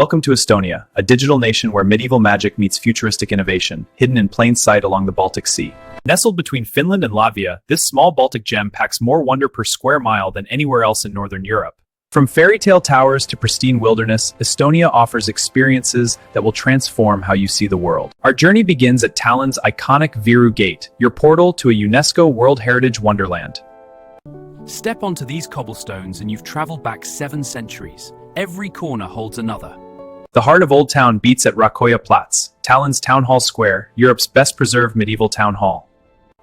Welcome to Estonia, a digital nation where medieval magic meets futuristic innovation, hidden in plain sight along the Baltic Sea. Nestled between Finland and Latvia, this small Baltic gem packs more wonder per square mile than anywhere else in Northern Europe. From fairy tale towers to pristine wilderness, Estonia offers experiences that will transform how you see the world. Our journey begins at Tallinn's iconic Viru Gate, your portal to a UNESCO World Heritage Wonderland. Step onto these cobblestones and you've traveled back 7 centuries. Every corner holds another. The heart of Old Town beats at Rakvere Platz, Tallinn's Town Hall Square, Europe's best-preserved medieval town hall.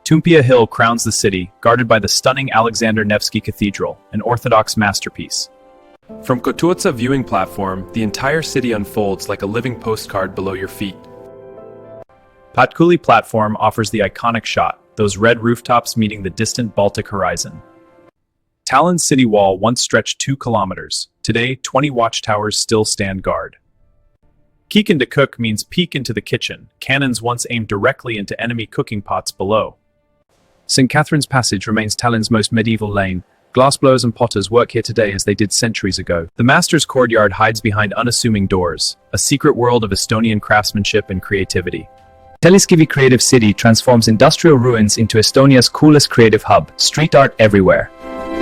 Toompea Hill crowns the city, guarded by the stunning Alexander Nevsky Cathedral, an Orthodox masterpiece. From Kotuotsa viewing platform, the entire city unfolds like a living postcard below your feet. Patkuli platform offers the iconic shot, those red rooftops meeting the distant Baltic horizon. Tallinn's city wall once stretched 2 kilometers. Today, 20 watchtowers still stand guard. Kieken to cook means peek into the kitchen. Cannons once aimed directly into enemy cooking pots below. St. Catherine's Passage remains Tallinn's most medieval lane. Glassblowers and potters work here today as they did centuries ago. The Master's Courtyard hides behind unassuming doors, a secret world of Estonian craftsmanship and creativity. Telliskivi Creative City transforms industrial ruins into Estonia's coolest creative hub, street art everywhere.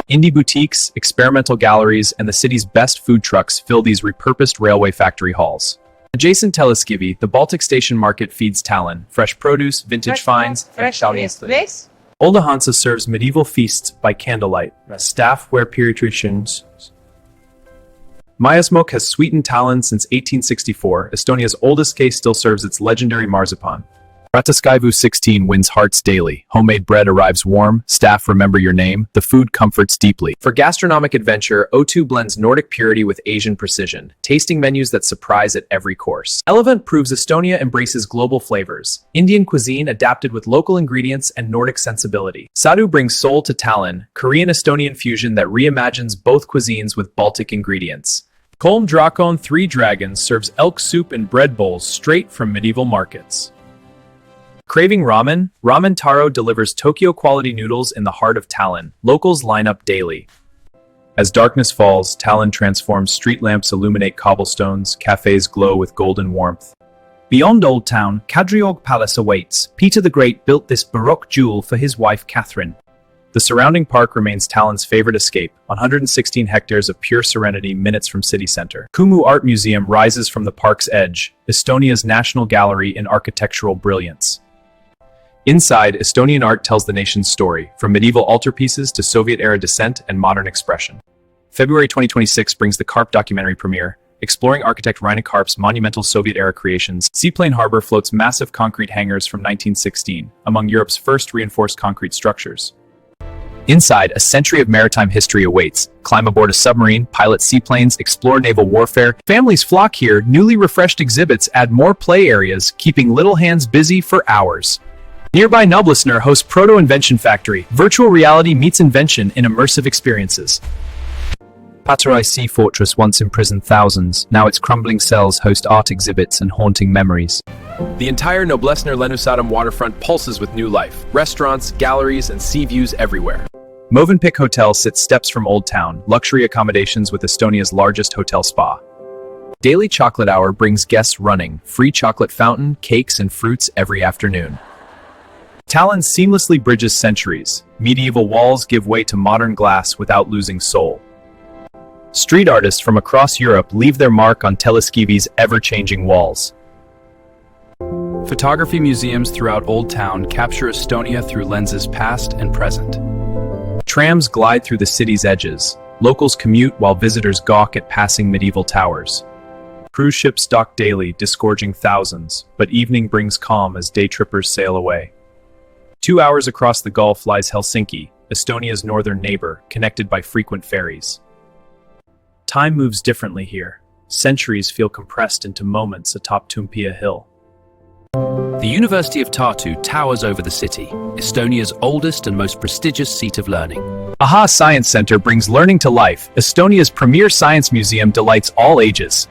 Indie boutiques, experimental galleries, and the city's best food trucks fill these repurposed railway factory halls. Adjacent Telliskivi, the Baltic Station Market feeds Tallinn, fresh produce, vintage finds, and Estonian. Olde Hansa serves medieval feasts by candlelight. Staff wear pediatricians. Majasmoke has sweetened Tallinn since 1864. Estonia's oldest case still serves its legendary marzipan. Rataskaivu 16 wins hearts daily. Homemade bread arrives warm. Staff remember your name. The food comforts deeply. For gastronomic adventure, O2 blends Nordic purity with Asian precision. Tasting menus that surprise at every course. Elevant proves Estonia embraces global flavors. Indian cuisine adapted with local ingredients and Nordic sensibility. Sadu brings soul to Tallinn. Korean-Estonian fusion that reimagines both cuisines with Baltic ingredients. Kolm Drakon 3 Dragons serves elk soup in bread bowls straight from medieval markets. Craving ramen? Ramen Taro delivers Tokyo-quality noodles in the heart of Tallinn. Locals line up daily. As darkness falls, Tallinn transforms. Street lamps illuminate cobblestones, cafes glow with golden warmth. Beyond Old Town, Kadriorg Palace awaits. Peter the Great built this Baroque jewel for his wife Catherine. The surrounding park remains Tallinn's favorite escape, 116 hectares of pure serenity minutes from city center. Kumu Art Museum rises from the park's edge, Estonia's national gallery in architectural brilliance. Inside, Estonian art tells the nation's story, from medieval altarpieces to Soviet-era descent and modern expression. February 2026 brings the Karp documentary premiere, exploring architect Rainer Karp's monumental Soviet-era creations. Seaplane Harbor floats massive concrete hangars from 1916, among Europe's first reinforced concrete structures. Inside, a century of maritime history awaits. Climb aboard a submarine, pilot seaplanes, explore naval warfare. Families flock here. Newly refreshed exhibits add more play areas, keeping little hands busy for hours. Nearby Noblisner hosts Proto Invention Factory. Virtual reality meets invention in immersive experiences. Patarai Sea Fortress once imprisoned thousands. Now its crumbling cells host art exhibits and haunting memories. The entire Noblessner Lenusadam waterfront pulses with new life. Restaurants, galleries, and sea views everywhere. Movenpick Hotel sits steps from Old Town, luxury accommodations with Estonia's largest hotel spa. Daily Chocolate Hour brings guests running. Free chocolate fountain, cakes, and fruits every afternoon. Tallinn seamlessly bridges centuries. Medieval walls give way to modern glass without losing soul. Street artists from across Europe leave their mark on Telliskivi's ever-changing walls. Photography museums throughout Old Town capture Estonia through lenses past and present. Trams glide through the city's edges. Locals commute while visitors gawk at passing medieval towers. Cruise ships dock daily, disgorging thousands, but evening brings calm as day trippers sail away. 2 hours across the Gulf lies Helsinki, Estonia's northern neighbor, connected by frequent ferries. Time moves differently here. Centuries feel compressed into moments atop Toompea Hill. The University of Tartu towers over the city, Estonia's oldest and most prestigious seat of learning. AHA Science Center brings learning to life. Estonia's premier science museum delights all ages.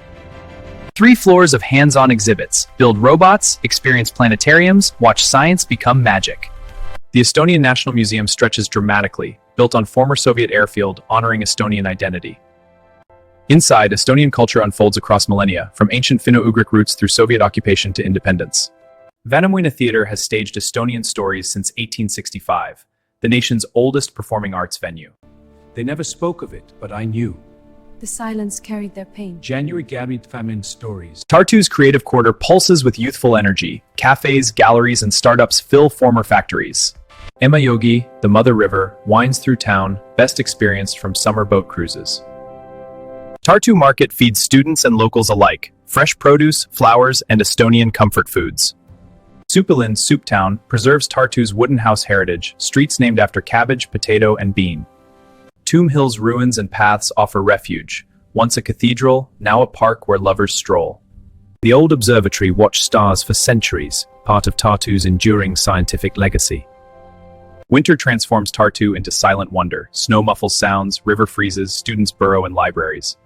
3 floors of hands-on exhibits. Build robots, experience planetariums, watch science become magic. The Estonian National Museum stretches dramatically, built on former Soviet airfield, honoring Estonian identity. Inside, Estonian culture unfolds across millennia, from ancient Finno-Ugric roots through Soviet occupation to independence. Vanamuina Theatre has staged Estonian stories since 1865, the nation's oldest performing arts venue. They never spoke of it, but I knew. The silence carried their pain. January Jäanipäev stories. Tartu's creative quarter pulses with youthful energy. Cafes, galleries, and startups fill former factories. Emajogi, the Mother River, winds through town, best experienced from summer boat cruises. Tartu Market feeds students and locals alike, fresh produce, flowers, and Estonian comfort foods. Supilin, Soup Town, preserves Tartu's wooden house heritage, streets named after cabbage, potato, and bean. Tomb Hill's ruins and paths offer refuge, once a cathedral, now a park where lovers stroll. The old observatory watched stars for centuries, part of Tartu's enduring scientific legacy. Winter transforms Tartu into silent wonder. Snow muffles sounds, river freezes, students burrow in libraries.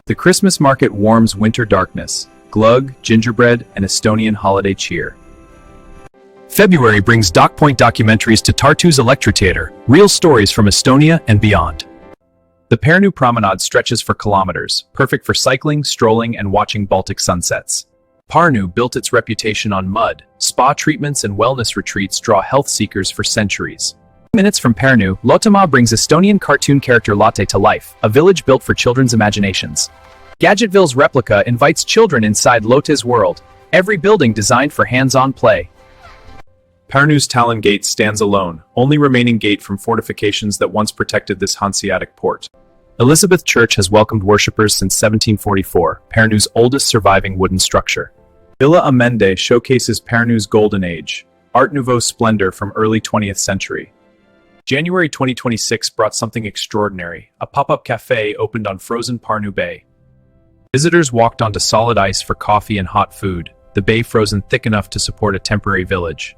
The Christmas market warms winter darkness, glögg, gingerbread, and Estonian holiday cheer. February brings DocPoint documentaries to Tartu's Electrotheatre, real stories from Estonia and beyond. The Pärnu promenade stretches for kilometers, perfect for cycling, strolling, and watching Baltic sunsets. Pärnu built its reputation on mud. Spa treatments and wellness retreats draw health seekers for centuries. Minutes from Pärnu, Lottamaa brings Estonian cartoon character Lotte to life, a village built for children's imaginations. Gadgetville's replica invites children inside Lotte's world, every building designed for hands-on play. Pärnu's Talon Gate stands alone, only remaining gate from fortifications that once protected this Hanseatic port. Elizabeth Church has welcomed worshippers since 1744, Pärnu's oldest surviving wooden structure. Villa Amende showcases Pärnu's golden age, Art Nouveau splendor from early 20th century. January 2026 brought something extraordinary. A pop-up cafe opened on frozen Pärnu Bay. Visitors walked onto solid ice for coffee and hot food, the bay frozen thick enough to support a temporary village.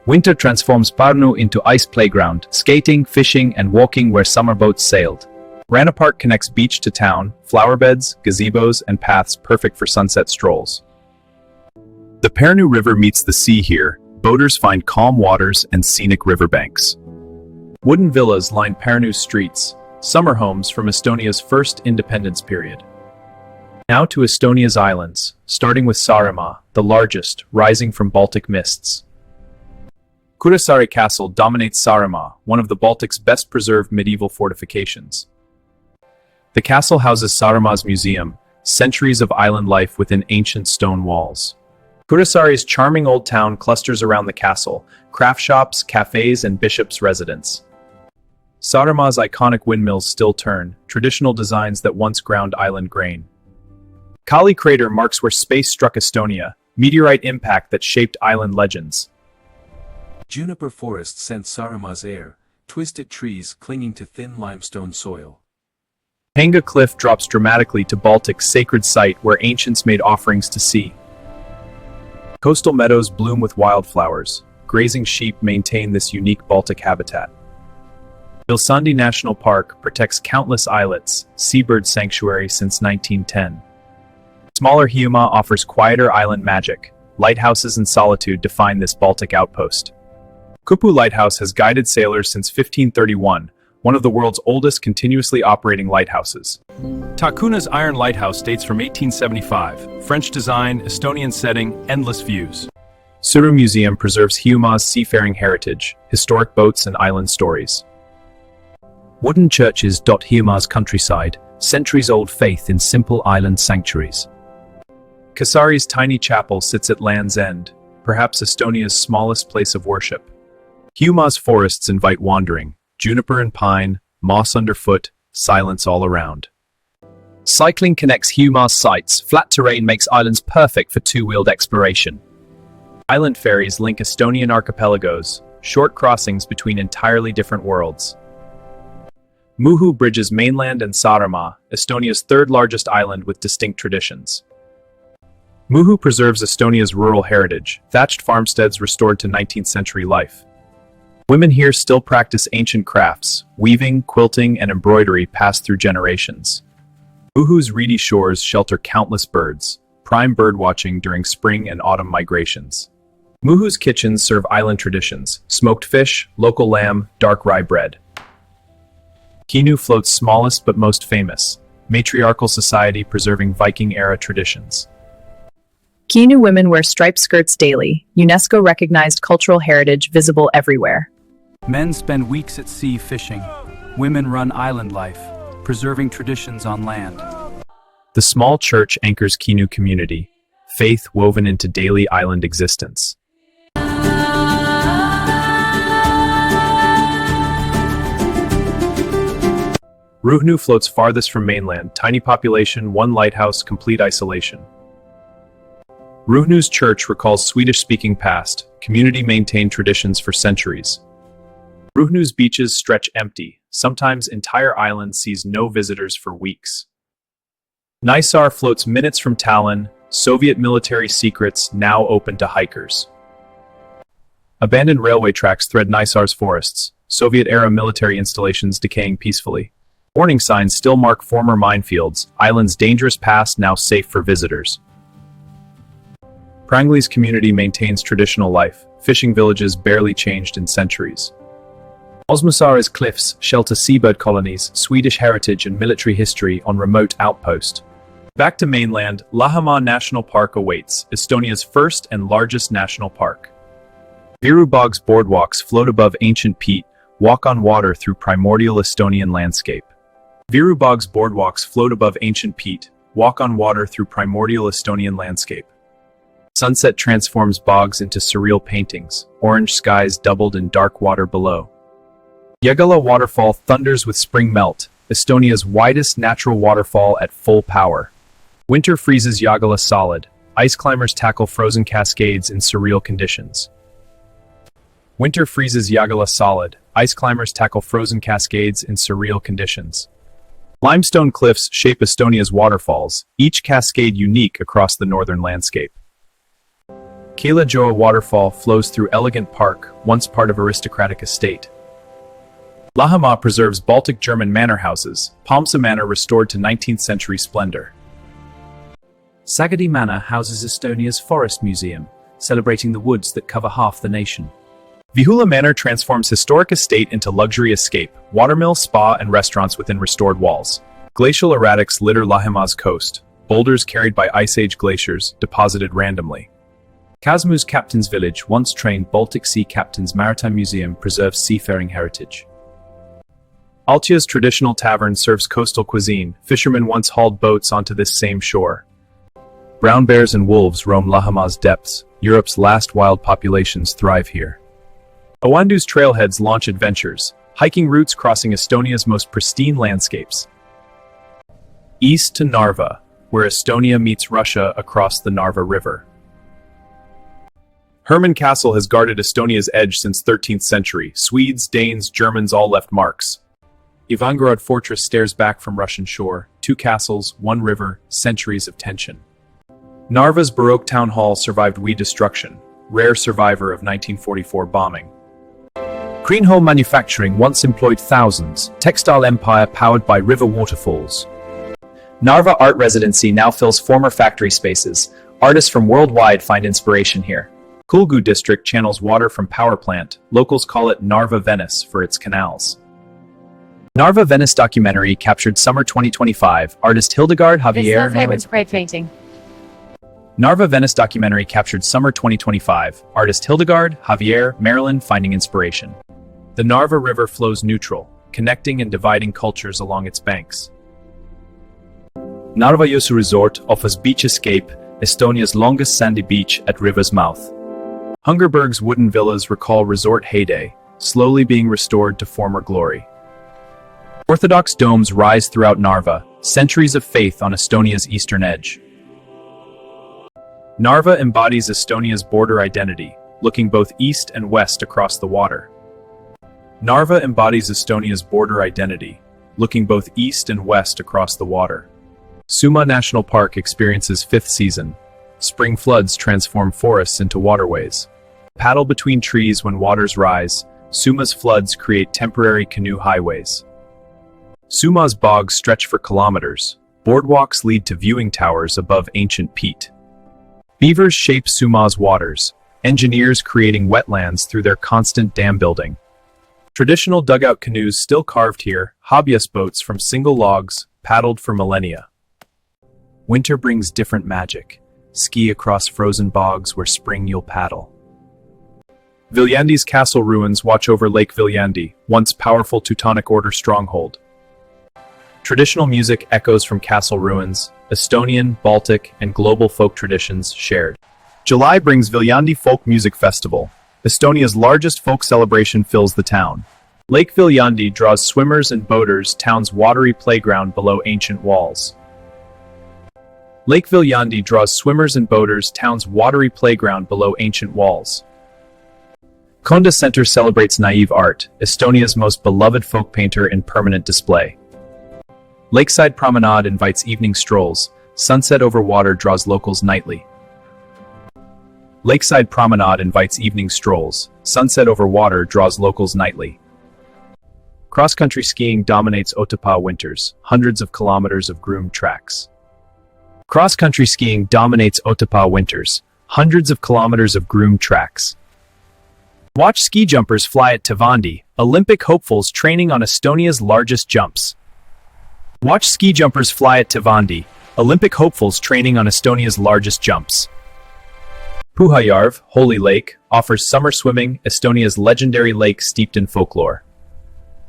Winter transforms Pärnu into ice playground, skating, fishing, and walking where summer boats sailed. Ranna Park connects beach to town, flower beds, gazebos, and paths perfect for sunset strolls. The Pärnu River meets the sea here. Boaters find calm waters and scenic riverbanks. Wooden villas line Pärnu's streets, summer homes from Estonia's first independence period. Now to Estonia's islands, starting with Saaremaa, the largest, rising from Baltic mists. Rakvere Castle dominates Saaremaa, one of the Baltic's best preserved medieval fortifications. The castle houses Saaremaa's museum, centuries of island life within ancient stone walls. Rakvere's charming old town clusters around the castle, craft shops, cafes, and bishops' residence. Saaremaa's iconic windmills still turn, traditional designs that once ground island grain. Kali crater marks where space struck Estonia, meteorite impact that shaped island legends. Juniper forests scent Saaremaa's air, twisted trees clinging to thin limestone soil. Hanga Cliff drops dramatically to Baltic's sacred site where ancients made offerings to sea. Coastal meadows bloom with wildflowers. Grazing sheep maintain this unique Baltic habitat. Vilsandi National Park protects countless islets, seabird sanctuary since 1910. Smaller Hiiumaa offers quieter island magic. Lighthouses and solitude define this Baltic outpost. Kupu Lighthouse has guided sailors since 1531, one of the world's oldest continuously operating lighthouses. Takuna's Iron Lighthouse dates from 1875. French design, Estonian setting, endless views. Suru Museum preserves Hiiumaa's seafaring heritage, historic boats and island stories. Wooden churches dot Hiiumaa's countryside, centuries-old faith in simple island sanctuaries. Kasaari's tiny chapel sits at Land's End, perhaps Estonia's smallest place of worship. Hiiumaa's forests invite wandering, juniper and pine, moss underfoot, silence all around. Cycling connects Hiiumaa's sites, flat terrain makes islands perfect for two-wheeled exploration. Island ferries link Estonian archipelagos, short crossings between entirely different worlds. Muhu bridges mainland and Saaremaa, Estonia's third largest island with distinct traditions. Muhu preserves Estonia's rural heritage, thatched farmsteads restored to 19th century life. Women here still practice ancient crafts, weaving, quilting, and embroidery passed through generations. Muhu's reedy shores shelter countless birds, prime birdwatching during spring and autumn migrations. Muhu's kitchens serve island traditions, smoked fish, local lamb, dark rye bread. Kinu floats smallest but most famous. matriarchal society preserving Viking-era traditions. Kinu women wear striped skirts daily, UNESCO-recognized cultural heritage visible everywhere. Men spend weeks at sea fishing. Women run island life, preserving traditions on land. The small church anchors Kinu community, faith woven into daily island existence. Ruhnu floats farthest from mainland, tiny population, one lighthouse, complete isolation. Ruhnu's church recalls Swedish-speaking past, community-maintained traditions for centuries. Ruhnu's beaches stretch empty, sometimes entire island sees no visitors for weeks. Nysar floats minutes from Tallinn, Soviet military secrets now open to hikers. Abandoned railway tracks thread Nysar's forests, Soviet-era military installations decaying peacefully. Warning signs still mark former minefields, island's dangerous past now safe for visitors. Prangli's community maintains traditional life, fishing villages barely changed in centuries. Osmusaara's cliffs shelter seabird colonies, Swedish heritage and military history on remote outpost. Back to mainland, Soomaa National Park awaits, Estonia's first and largest national park. Viru Bog's boardwalks float above ancient peat, walk on water through primordial Estonian landscape. Viru Bog's boardwalks float above ancient peat, walk on water through primordial Estonian landscape. Sunset transforms bogs into surreal paintings, orange skies doubled in dark water below. Jägala Waterfall thunders with spring melt, Estonia's widest natural waterfall at full power. Winter freezes Jägala solid, ice climbers tackle frozen cascades in surreal conditions. Winter freezes Jägala solid, ice climbers tackle frozen cascades in surreal conditions. Limestone cliffs shape Estonia's waterfalls, each cascade unique across the northern landscape. Keila-Joa waterfall flows through elegant park, once part of aristocratic estate. Soomaa preserves Baltic German manor houses, Palmsa Manor restored to 19th century splendor. Sagadi Manor houses Estonia's forest museum, celebrating the woods that cover half the nation. Vihula Manor transforms historic estate into luxury escape, watermill, spa, and restaurants within restored walls. Glacial erratics litter Lahima's coast, boulders carried by Ice Age glaciers, deposited randomly. Kasmu's Captain's Village, once trained Baltic Sea Captain's Maritime Museum, preserves seafaring heritage. Altia's traditional tavern serves coastal cuisine, fishermen once hauled boats onto this same shore. Brown bears and wolves roam Lahima's depths, Europe's last wild populations thrive here. Oandu's trailheads launch adventures, hiking routes crossing Estonia's most pristine landscapes. East to Narva, where Estonia meets Russia across the Narva River. Herman Castle has guarded Estonia's edge since 13th century. Swedes, Danes, Germans all left marks. Ivangorod Fortress stares back from Russian shore. Two castles, one river, centuries of tension. Narva's Baroque town hall survived destruction, rare survivor of 1944 bombing. Greenholm manufacturing once employed thousands, textile empire powered by river waterfalls. Narva Art Residency now fills former factory spaces. Artists from worldwide find inspiration here. Kulgu district channels water from power plant. Locals call it Narva Venice for its canals. Narva Venice documentary captured summer 2025. Artist Hildegard Javier. Great painting. Narva Venice documentary captured summer 2025. Artist Hildegard Javier, Maryland, finding inspiration. The Narva River flows neutral, connecting and dividing cultures along its banks. Narva Jõesuu Resort offers beach escape, Estonia's longest sandy beach at river's mouth. Hungerberg's wooden villas recall resort heyday, slowly being restored to former glory. Orthodox domes rise throughout Narva, centuries of faith on Estonia's eastern edge. Narva embodies Estonia's border identity, looking both east and west across the water. Narva embodies Estonia's border identity, looking both east and west across the water. Soomaa National Park experiences fifth season. Spring floods transform forests into waterways. Paddle between trees when waters rise. Soomaa's floods create temporary canoe highways. Soomaa's bogs stretch for kilometers. Boardwalks lead to viewing towers above ancient peat. Beavers shape Soomaa's waters, engineers creating wetlands through their constant dam building. Traditional dugout canoes still carved here, hobbyist boats from single logs, paddled for millennia. Winter brings different magic. Ski across frozen bogs where spring you'll paddle. Viljandi's castle ruins watch over Lake Viljandi, once powerful Teutonic Order stronghold. Traditional music echoes from castle ruins, Estonian, Baltic, and global folk traditions shared. July brings Viljandi Folk Music Festival. Estonia's largest folk celebration fills the town. Lake Viljandi draws swimmers and boaters, town's watery playground below ancient walls. Lake Viljandi draws swimmers and boaters, town's watery playground below ancient walls. Konda Center celebrates naive art, Estonia's most beloved folk painter in permanent display. Lakeside Promenade invites evening strolls, sunset over water draws locals nightly. Lakeside Promenade invites evening strolls, sunset over water draws locals nightly. Cross-country skiing dominates Otepää winters, hundreds of kilometers of groomed tracks. Cross-country skiing dominates Otepää winters, hundreds of kilometers of groomed tracks. Watch ski jumpers fly at Tavandi, Olympic hopefuls training on Estonia's largest jumps. Watch ski jumpers fly at Tavandi, Olympic hopefuls training on Estonia's largest jumps. Pyhäjärvi, Holy Lake, offers summer swimming, Estonia's legendary lake steeped in folklore.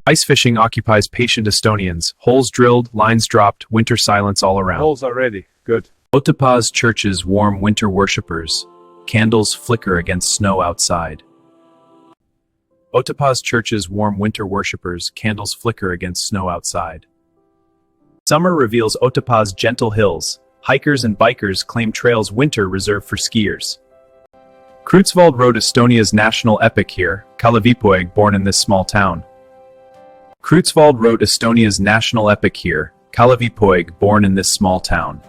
Ice fishing occupies patient Estonians, holes drilled, lines dropped, winter silence all around. Holes are ready. Good. Otepää's churches warm winter worshippers. Candles flicker against snow outside. Otepää's churches warm winter worshippers. Candles flicker against snow outside. Summer reveals Otepää's gentle hills. Hikers and bikers claim trails winter reserved for skiers. Kreutzwald wrote Estonia's national epic here, Kalevipoeg born in this small town. Kreutzwald wrote Estonia's national epic here, Kalevipoeg born in this small town.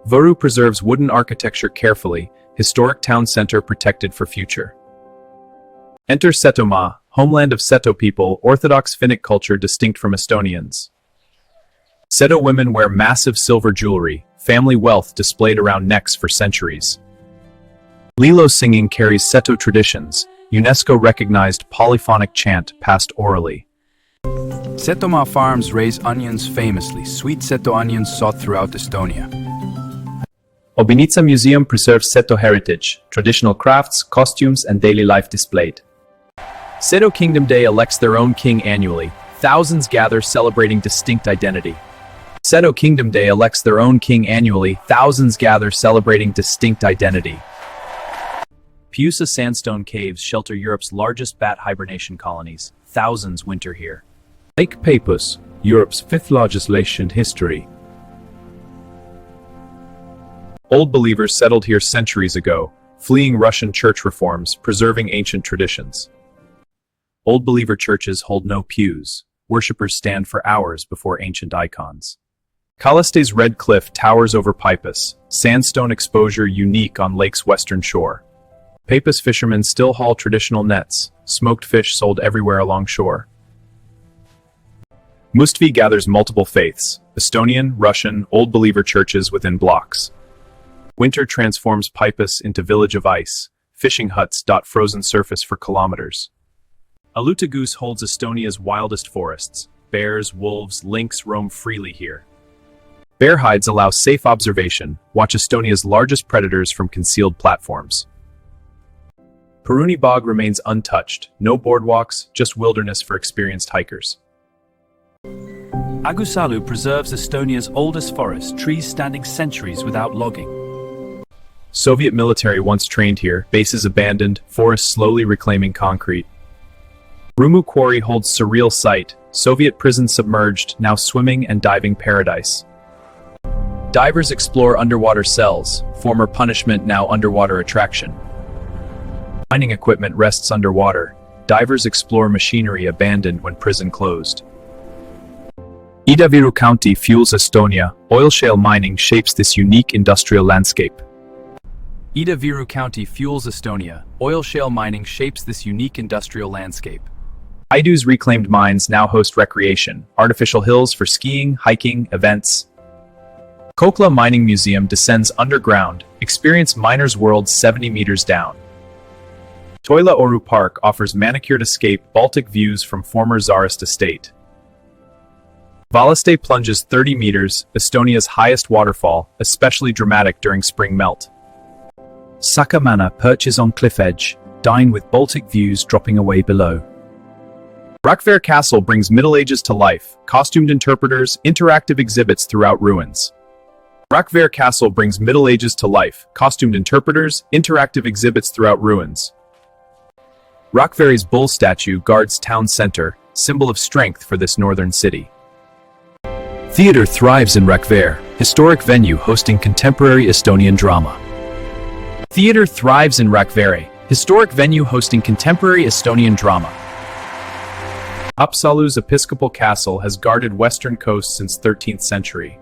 Viru preserves wooden architecture carefully, historic town center protected for future. Enter Setomaa, homeland of Seto people, Orthodox Finnic culture distinct from Estonians. Seto women wear massive silver jewelry, family wealth displayed around necks for centuries. Lilo singing carries Seto traditions, UNESCO-recognized polyphonic chant passed orally. Setomaa farms raise onions famously, sweet Seto onions sought throughout Estonia. Obinitsa Museum preserves Seto heritage, traditional crafts, costumes, and daily life displayed. Seto Kingdom Day elects their own king annually. Thousands gather celebrating distinct identity. Seto Kingdom Day elects their own king annually. Thousands gather celebrating distinct identity. Piusa sandstone caves shelter Europe's largest bat hibernation colonies. Thousands winter here. Lake Peipus, Europe's fifth largest lake in history. Old believers settled here centuries ago, fleeing Russian church reforms, preserving ancient traditions. Old believer churches hold no pews. Worshippers stand for hours before ancient icons. Kalaste's red cliff towers over Peipus, sandstone exposure unique on lake's western shore. Peipus fishermen still haul traditional nets, smoked fish sold everywhere along shore. Mustvi gathers multiple faiths, Estonian, Russian, Old Believer churches within blocks. Winter transforms Peipus into village of ice, fishing huts dot frozen surface for kilometers. Aluta Goose holds Estonia's wildest forests. Bears, wolves, lynx roam freely here. Bear hides allow safe observation. Watch Estonia's largest predators from concealed platforms. Viru Bog remains untouched. No boardwalks, just wilderness for experienced hikers. Haapsalu preserves Estonia's oldest forest, trees standing centuries without logging. Soviet military once trained here, bases abandoned, forests slowly reclaiming concrete. Rumu Quarry holds surreal sight, Soviet prison submerged, now swimming and diving paradise. Divers explore underwater cells, former punishment now underwater attraction. Mining equipment rests underwater, divers explore machinery abandoned when prison closed. Viru County fuels Estonia, oil shale mining shapes this unique industrial landscape. Viru County fuels Estonia, oil shale mining shapes this unique industrial landscape. Aidu's reclaimed mines now host recreation, artificial hills for skiing, hiking, events. Kokla Mining Museum descends underground, experience Miner's World 70 meters down. Toila Oru Park offers manicured escape Baltic views from former Tsarist estate. Valiste plunges 30 meters, Estonia's highest waterfall, especially dramatic during spring melt. Sakamana perches on cliff edge, dine with Baltic views dropping away below. Rakvere Castle brings Middle Ages to life, costumed interpreters, interactive exhibits throughout ruins. Rakvere Castle brings Middle Ages to life, costumed interpreters, interactive exhibits throughout ruins. Rakvere's bull statue guards town center, symbol of strength for this northern city. Theatre thrives in Rakvere, historic venue hosting contemporary Estonian drama. Theatre thrives in Rakvere, historic venue hosting contemporary Estonian drama. Haapsalu's Episcopal Castle has guarded western coast since 13th century.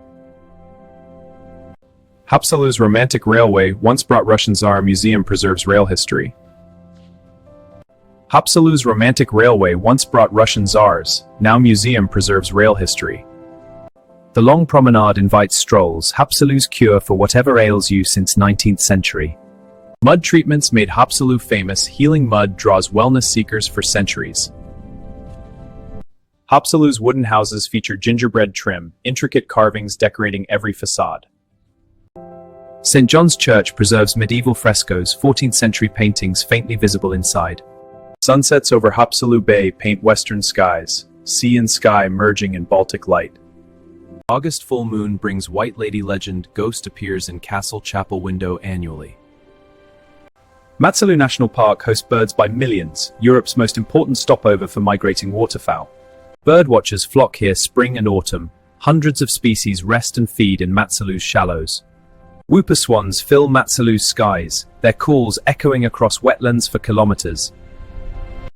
Haapsalu's Romantic Railway, once brought Russian Tsar Museum, preserves rail history. Haapsalu's Romantic Railway, once brought Russian Tsars, now museum, preserves rail history. The long promenade invites strolls, Haapsalu's cure for whatever ails you since 19th century. Mud treatments made Haapsalu famous, healing mud draws wellness seekers for centuries. Haapsalu's wooden houses feature gingerbread trim, intricate carvings decorating every facade. St. John's Church preserves medieval frescoes, 14th century paintings faintly visible inside. Sunsets over Haapsalu Bay paint western skies, sea and sky merging in Baltic light. August full moon brings White Lady legend, ghost appears in castle chapel window annually. Haapsalu National Park hosts birds by millions, Europe's most important stopover for migrating waterfowl. Birdwatchers flock here spring and autumn. Hundreds of species rest and feed in Haapsalu's shallows. Whooper swans fill Haapsalu's skies, their calls echoing across wetlands for kilometers.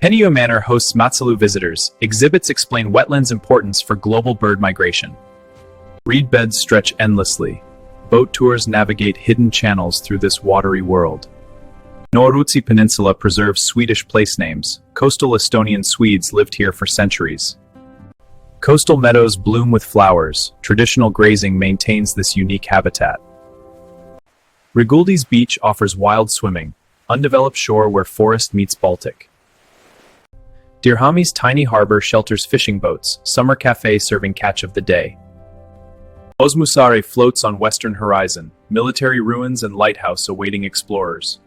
Henio Manor hosts Haapsalu visitors. Exhibits explain wetlands' importance for global bird migration. Reed beds stretch endlessly. Boat tours navigate hidden channels through this watery world. Norutsi Peninsula preserves Swedish place names. Coastal Estonian Swedes lived here for centuries. Coastal meadows bloom with flowers. Traditional grazing maintains this unique habitat. Riguldi's beach offers wild swimming, undeveloped shore where forest meets Baltic. Dirhami's tiny harbor shelters fishing boats, summer cafe serving catch of the day. Osmusare floats on western horizon, military ruins and lighthouse awaiting explorers.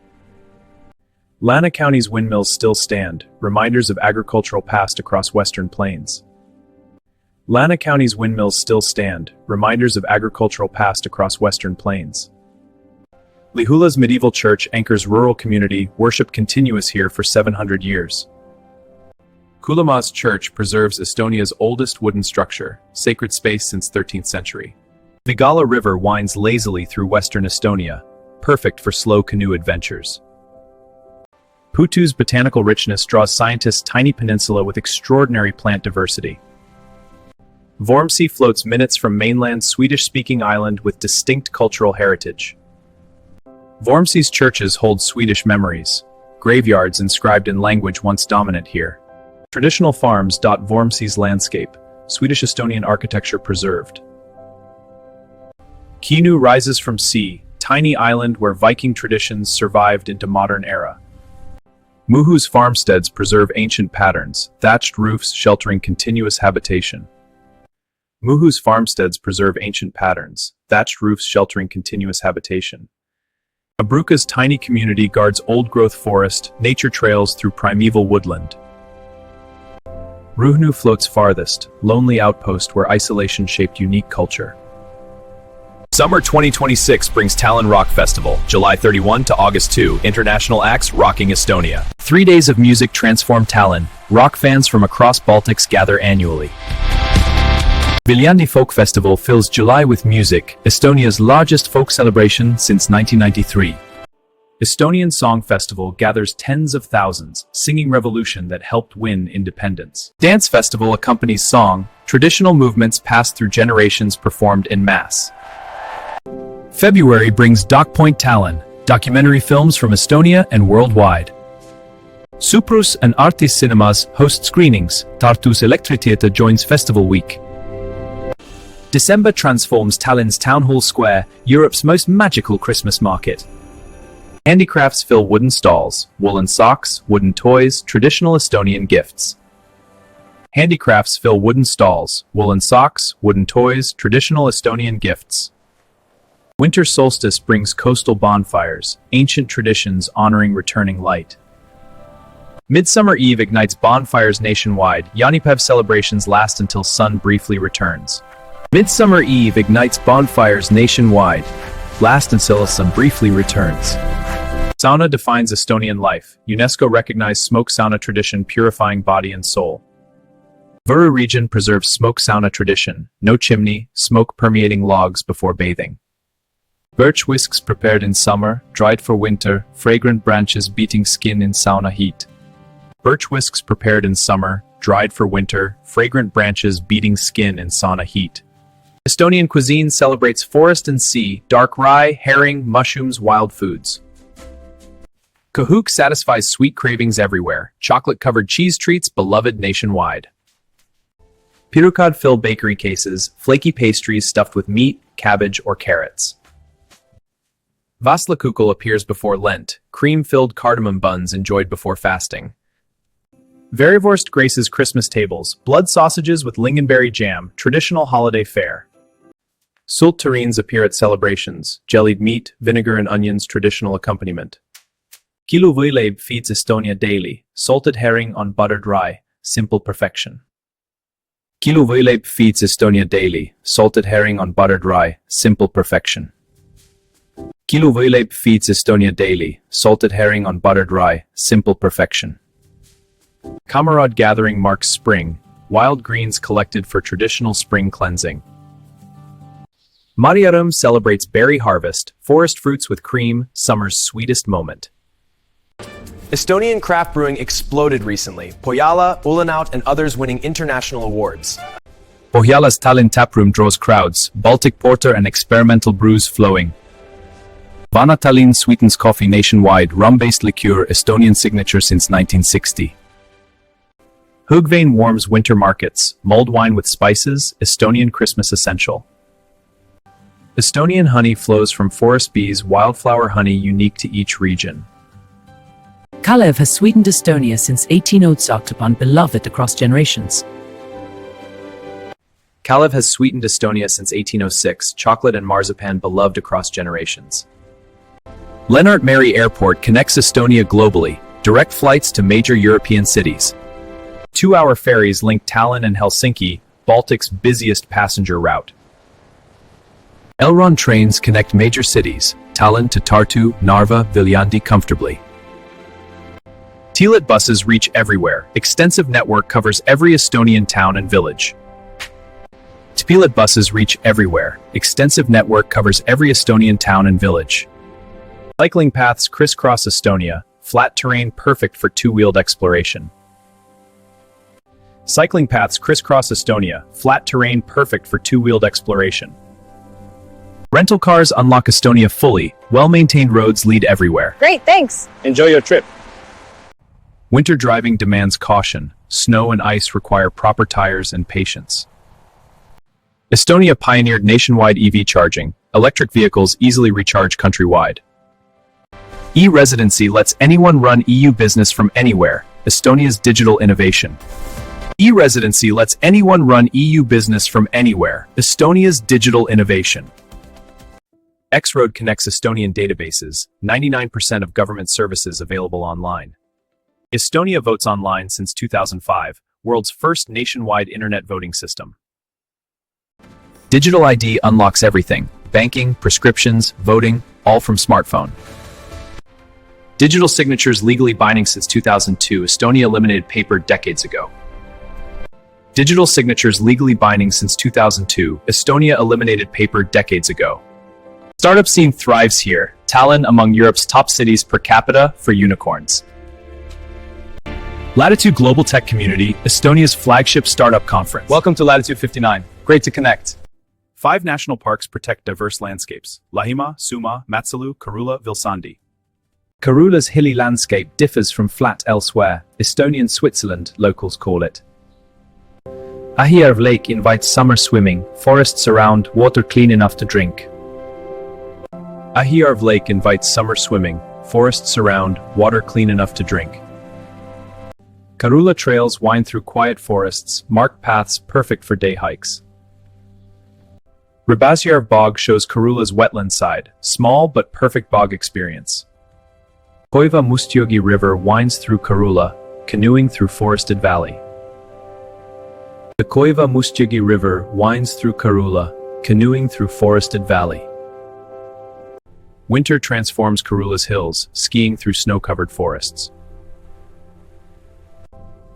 Lana County's windmills still stand, reminders of agricultural past across western plains. Lana County's windmills still stand, reminders of agricultural past across western plains. Lihula's medieval church anchors rural community, worship continuous here for 700 years. Kulamaa's church preserves Estonia's oldest wooden structure, sacred space since 13th century. Jägala River winds lazily through western Estonia, perfect for slow canoe adventures. Putu's botanical richness draws scientists' tiny peninsula with extraordinary plant diversity. Vormsi floats minutes from mainland Swedish-speaking island with distinct cultural heritage. Vormsi's churches hold Swedish memories, graveyards inscribed in language once dominant here. Traditional farms dot Vormsi's landscape, Swedish-Estonian architecture preserved. Kinu rises from sea, tiny island where Viking traditions survived into modern era. Muhu's farmsteads preserve ancient patterns, thatched roofs sheltering continuous habitation. Muhu's farmsteads preserve ancient patterns, thatched roofs sheltering continuous habitation. Abruca's tiny community guards old-growth forest, nature trails through primeval woodland. Ruhnu floats farthest, lonely outpost where isolation shaped unique culture. Summer 2026 brings Tallinn Rock Festival, July 31 to August 2, international acts rocking Estonia. 3 days of music transform Tallinn. Rock fans from across Baltics gather annually. Viljandi Folk Festival fills July with music, Estonia's largest folk celebration since 1993. Estonian Song Festival gathers tens of thousands, singing revolution that helped win independence. Dance Festival accompanies song, traditional movements passed through generations performed en masse. February brings Doc Point Tallinn, documentary films from Estonia and worldwide. Suprus and Artis Cinemas host screenings, Tartu's Elektritheatre joins Festival Week. December transforms Tallinn's Town Hall Square, Europe's most magical Christmas market. Handicrafts fill wooden stalls, woolen socks, wooden toys, traditional Estonian gifts. Handicrafts fill wooden stalls, woolen socks, wooden toys, traditional Estonian gifts. Winter solstice brings coastal bonfires, ancient traditions honoring returning light. Midsummer Eve ignites bonfires nationwide. Jaanipäev celebrations last until sun briefly returns. Midsummer Eve ignites bonfires nationwide, last until sun briefly returns. Sauna defines Estonian life. UNESCO recognized smoke sauna tradition purifying body and soul. Viru region preserves smoke sauna tradition, no chimney, smoke permeating logs before bathing. Birch whisks prepared in summer, dried for winter, fragrant branches beating skin in sauna heat. Birch whisks prepared in summer, dried for winter, fragrant branches beating skin in sauna heat. Estonian cuisine celebrates forest and sea, dark rye, herring, mushrooms, wild foods. Kahuk satisfies sweet cravings everywhere, chocolate-covered cheese treats beloved nationwide. Pirukad fill bakery cases, flaky pastries stuffed with meat, cabbage, or carrots. Vaslakukul appears before Lent, cream-filled cardamom buns enjoyed before fasting. Verivurst graces Christmas tables, blood sausages with lingonberry jam, traditional holiday fare. Sult terrines appear at celebrations, jellied meat, vinegar and onions traditional accompaniment. Kilu võileib feeds Estonia daily, salted herring on buttered rye, simple perfection. Kilu võileib feeds Estonia daily, salted herring on buttered rye, simple perfection. Kilu võileib feeds Estonia daily, salted herring on buttered rye, simple perfection. Kamerad gathering marks spring, wild greens collected for traditional spring cleansing. Mariarum celebrates berry harvest, forest fruits with cream, summer's sweetest moment. Estonian craft brewing exploded recently. Pohjala, Ulanaut, and others winning international awards. Pohjala's Tallinn taproom draws crowds, Baltic porter and experimental brews flowing. Vana Tallinn sweetens coffee nationwide, rum-based liqueur, Estonian signature since 1960. Hugvein warms winter markets, mulled wine with spices, Estonian Christmas essential. Estonian honey flows from forest bees, wildflower honey unique to each region. Kalev has sweetened Estonia since 1800 and beloved across generations. Kalev has sweetened Estonia since 1806, chocolate and marzipan beloved across generations. Lennart Meri Airport connects Estonia globally, direct flights to major European cities. 2-hour ferries link Tallinn and Helsinki, Baltic's busiest passenger route. Elron trains connect major cities, Tallinn to Tartu, Narva, Viljandi comfortably. Tilet buses reach everywhere. Extensive network covers every Estonian town and village. Tilet buses reach everywhere. Extensive network covers every Estonian town and village. Cycling paths crisscross Estonia, flat terrain perfect for two-wheeled exploration. Cycling paths crisscross Estonia, flat terrain perfect for two-wheeled exploration. Rental cars unlock Estonia fully, well-maintained roads lead everywhere. Great, thanks. Enjoy your trip. Winter driving demands caution. Snow and ice require proper tires and patience. Estonia pioneered nationwide EV charging. Electric vehicles easily recharge countrywide. E-residency lets anyone run EU business from anywhere. Estonia's digital innovation. E-residency lets anyone run EU business from anywhere. Estonia's digital innovation. X-Road connects Estonian databases. 99% of government services available online. Estonia votes online since 2005, world's first nationwide internet voting system. Digital ID unlocks everything: banking, prescriptions, voting, all from smartphone. Digital signatures legally binding since 2002. Estonia eliminated paper decades ago. Digital signatures legally binding since 2002. Estonia eliminated paper decades ago. Startup scene thrives here. Tallinn among Europe's top cities per capita for unicorns. Latitude Global Tech Community, Estonia's flagship startup conference. Welcome to Latitude 59. Great to connect. 5 national parks protect diverse landscapes: Lahimaa, Soomaa, Haapsalu, Karula, Vilsandi. Karula's hilly landscape differs from flat elsewhere. Estonian Switzerland, locals call it. Ahijärv Lake invites summer swimming, forests around, water clean enough to drink. Ahijärv Lake invites summer swimming, forests around, water clean enough to drink. Karula trails wind through quiet forests, marked paths perfect for day hikes. Viru Bog shows Karula's wetland side, small but perfect bog experience. Koiva Mustjogi River winds through Karula, canoeing through forested valley. The Koiva Mustjogi River winds through Karula, canoeing through forested valley. Winter transforms Karula's hills, skiing through snow-covered forests.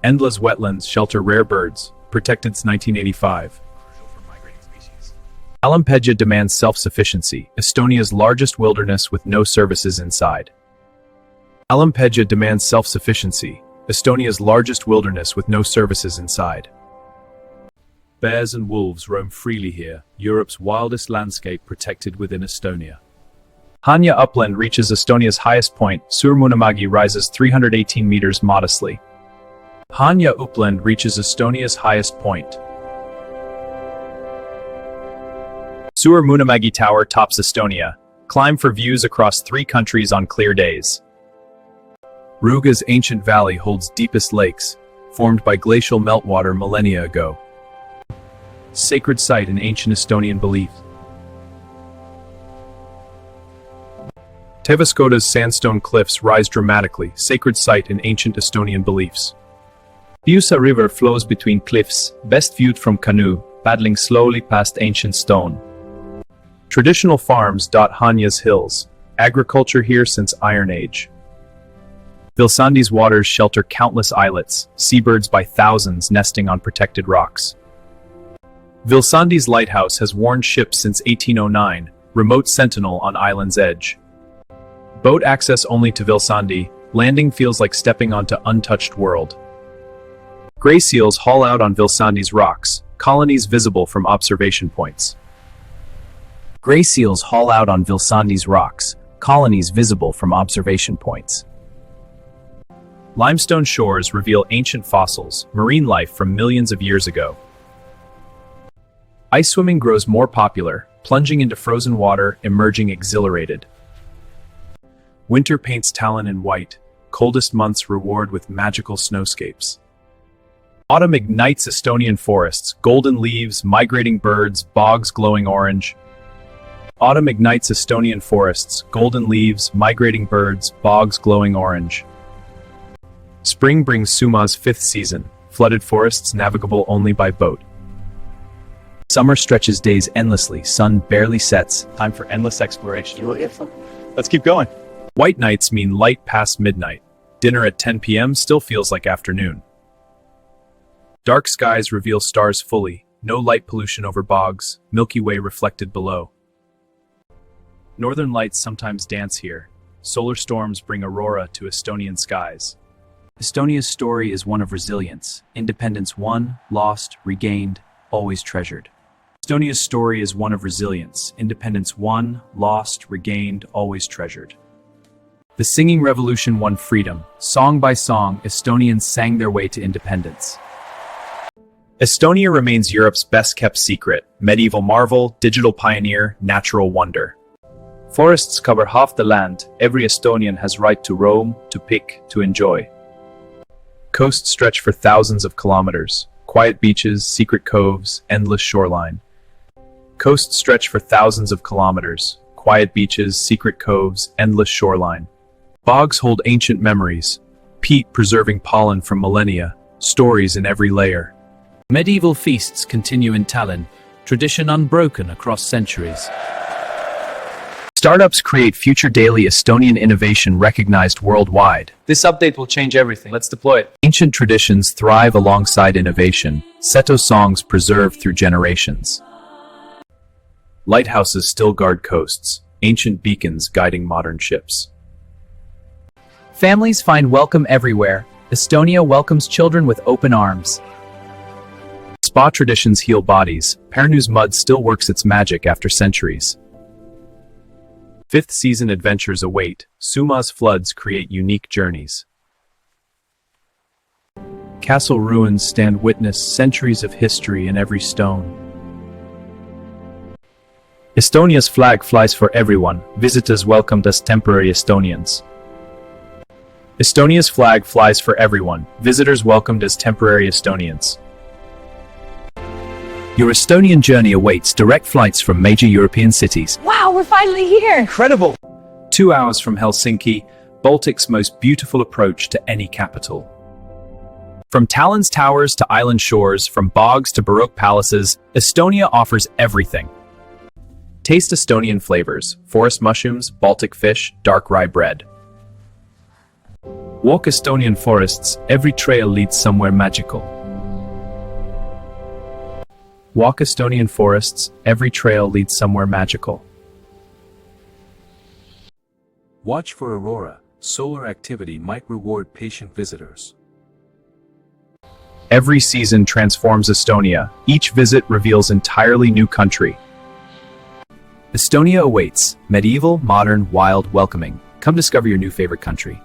Endla's wetlands shelter rare birds, protected since 1985. Alampedja demands self-sufficiency, Estonia's largest wilderness with no services inside. Alampedja demands self-sufficiency, Estonia's largest wilderness with no services inside. Bears and wolves roam freely here, Europe's wildest landscape protected within Estonia. Hanya Upland reaches Estonia's highest point, Suur Munamägi rises 318 meters modestly. Hanya Upland reaches Estonia's highest point. Suur Munamägi Tower tops Estonia. Climb for views across 3 countries on clear days. Ruga's ancient valley holds deepest lakes, formed by glacial meltwater millennia ago. Sacred site in ancient Estonian belief. Tevaskoda's sandstone cliffs rise dramatically, sacred site in ancient Estonian beliefs. Piusa River flows between cliffs, best viewed from canoe, paddling slowly past ancient stone. Traditional farms dot Hanya's hills, agriculture here since Iron Age. Vilsandi's waters shelter countless islets, seabirds by thousands nesting on protected rocks. Vilsandi's lighthouse has warned ships since 1809, remote sentinel on island's edge. Boat access only to Vilsandi, landing feels like stepping onto untouched world. Gray seals haul out on Vilsandi's rocks, colonies visible from observation points. Gray seals haul out on Vilsandi's rocks, colonies visible from observation points. Limestone shores reveal ancient fossils, marine life from millions of years ago. Ice swimming grows more popular, plunging into frozen water, emerging exhilarated. Winter paints Tallinn in white, coldest months reward with magical snowscapes. Autumn ignites Estonian forests, golden leaves, migrating birds, bogs glowing orange. Autumn ignites Estonian forests, golden leaves, migrating birds, bogs glowing orange. Spring brings Soomaa's 5th season, flooded forests navigable only by boat. Summer stretches days endlessly, sun barely sets, time for endless exploration. Let's keep going. White nights mean light past midnight. Dinner at 10 p.m. still feels like afternoon. Dark skies reveal stars fully, no light pollution over bogs, Milky Way reflected below. Northern lights sometimes dance here. Solar storms bring aurora to Estonian skies. Estonia's story is one of resilience. Independence won, lost, regained, always treasured. Estonia's story is one of resilience. Independence won, lost, regained, always treasured. The singing revolution won freedom. Song by song, Estonians sang their way to independence. Estonia remains Europe's best-kept secret, medieval marvel, digital pioneer, natural wonder. Forests cover half the land, every Estonian has right to roam, to pick, to enjoy. Coasts stretch for thousands of kilometers, quiet beaches, secret coves, endless shoreline. Coasts stretch for thousands of kilometers, quiet beaches, secret coves, endless shoreline. Bogs hold ancient memories, peat preserving pollen from millennia, stories in every layer. Medieval feasts continue in Tallinn, tradition unbroken across centuries. Startups create future daily Estonian innovation recognized worldwide. This update will change everything. Let's deploy it. Ancient traditions thrive alongside innovation. Seto songs preserved through generations. Lighthouses still guard coasts. Ancient beacons guiding modern ships. Families find welcome everywhere. Estonia welcomes children with open arms. Spa traditions heal bodies. Pärnu's mud still works its magic after centuries. 5th season adventures await. Soomaa's floods create unique journeys. Castle ruins stand witness centuries of history in every stone. Estonia's flag flies for everyone. Visitors welcomed as temporary Estonians. Estonia's flag flies for everyone, visitors welcomed as temporary Estonians. Your Estonian journey awaits direct flights from major European cities. Wow, we're finally here! 2 hours from Helsinki, Baltic's most beautiful approach to any capital. From Tallinn's towers to island shores, from bogs to Baroque palaces, Estonia offers everything. Taste Estonian flavors: forest mushrooms, Baltic fish, dark rye bread. Walk Estonian forests, every trail leads somewhere magical. Walk Estonian forests, every trail leads somewhere magical. Watch for aurora. Solar activity might reward patient visitors. Every season transforms Estonia. Each visit reveals entirely new country. Estonia awaits. Medieval, modern, wild, welcoming. Come discover your new favorite country.